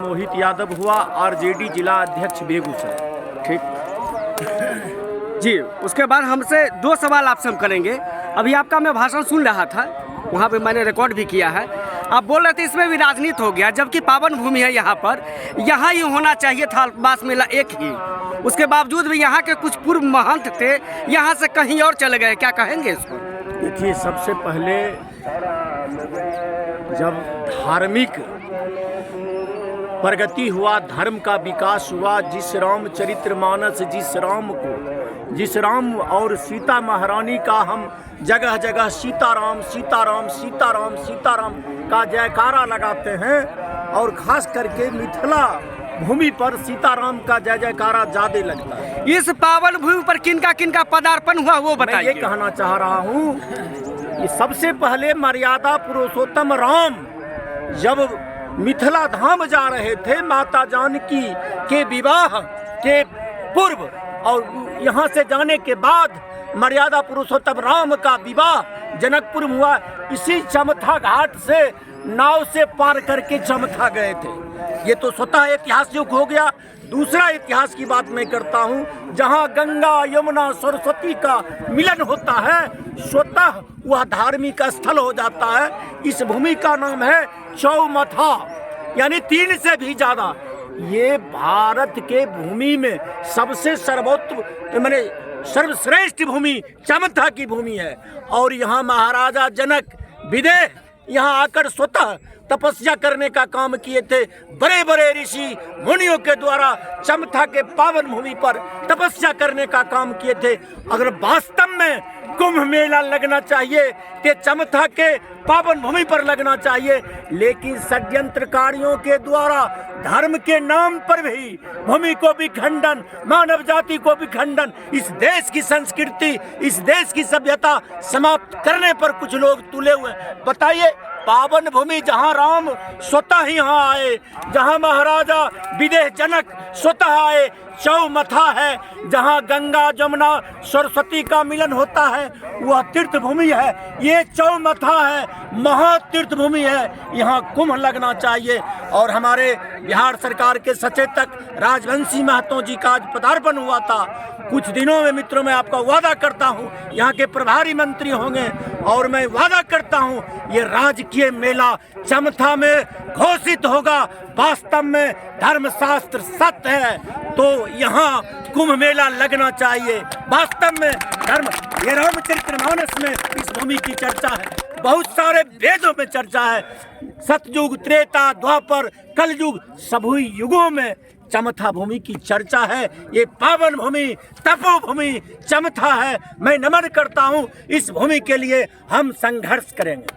मोहित यादव हुआ, आरजेडी जिला अध्यक्ष बेगूसराय। ठीक जी। उसके बाद हमसे दो सवाल आपसे हम करेंगे। अभी आपका मैं भाषण सुन रहा था, वहाँ पे मैंने रिकॉर्ड भी किया है। आप बोल रहे थे इसमें भी राजनीति हो गया, जबकि पावन भूमि है यहाँ पर, यहाँ ही होना चाहिए था बास मेला एक ही। उसके बावजूद भी यहाँ के कुछ पूर्व महंत थे, यहाँ से कहीं और चले गए, क्या कहेंगे इसको? देखिए, सबसे पहले जब धार्मिक प्रगति हुआ, धर्म का विकास हुआ, जिस रामचरितमानस, जिस राम और सीता महारानी का हम जगह जगह सीताराम सीताराम सीताराम सीताराम का जयकारा लगाते हैं, और खास करके मिथिला भूमि पर सीताराम का जय जयकारा ज्यादा लगता है। इस पावन भूमि पर किनका किनका पदार्पण हुआ वो बताइए। मैं ये कहना चाह रहा हूँ कि सबसे पहले मर्यादा पुरुषोत्तम राम जब मिथिला धाम जा रहे थे, माता जानकी के विवाह के पूर्व और यहाँ से जाने के बाद मर्यादा पुरुषोत्तम राम का विवाह जनकपुर हुआ। इसी चमथा घाट से नाव से पार करके चमथा गए थे। ये तो स्वतः इतिहास युग हो गया। दूसरा इतिहास की बात मैं करता हूँ, जहाँ गंगा यमुना सरस्वती का मिलन होता है, स्वतः वह धार्मिक स्थल हो जाता है। इस भूमि का नाम है चौमथा, यानी 3 से भी ज्यादा। ये भारत के भूमि में सबसे सर्वोत्तम माने सर्वश्रेष्ठ भूमि चमथा की भूमि है। और यहाँ महाराजा जनक विदेह यहाँ आकर स्वतः तपस्या करने का काम किए थे। बड़े बड़े ऋषि मुनियों के द्वारा चमथा के पावन भूमि पर तपस्या करने का काम किए थे। अगर वास्तव में कुंभ मेला लगना चाहिए तो चमथा के पावन भूमि पर लगना चाहिए, लेकिन षड्यंत्रकारियों के द्वारा धर्म के नाम पर भी भूमि को भी खंडन, मानव जाति को भी खंडन, इस देश की संस्कृति, इस देश की सभ्यता समाप्त करने पर कुछ लोग तुले हुए। बताइए, पावन भूमि जहाँ राम स्वतः यहाँ आए, जहाँ महाराजा विदेह जनक स्वतः आए, चौमथा है जहाँ गंगा जमुना सरस्वती का मिलन होता है, वह तीर्थ भूमि है। ये चौमथा है, महातीर्थ भूमि है, यहाँ कुंभ लगना चाहिए। और हमारे बिहार सरकार के सचेतक राजवंशी महतो जी का आज पदार्पण हुआ था। कुछ दिनों में मित्रों, मैं आपका वादा करता हूँ, यहाँ के प्रभारी मंत्री होंगे, और मैं वादा करता हूँ ये राजकीय मेला चमथा में घोषित होगा। वास्तव में धर्मशास्त्र सत्य है तो यहाँ कुंभ मेला लगना चाहिए। वास्तव में धर्म, ये रामचरितमानस में इस भूमि की चर्चा है, बहुत सारे वेदों में चर्चा है। सतयुग, त्रेता, द्वापर, कलयुग, सभी युगों में चमथा भूमि की चर्चा है। ये पावन भूमि, तपोभूमि चमथा है। मैं नमन करता हूँ, इस भूमि के लिए हम संघर्ष करेंगे।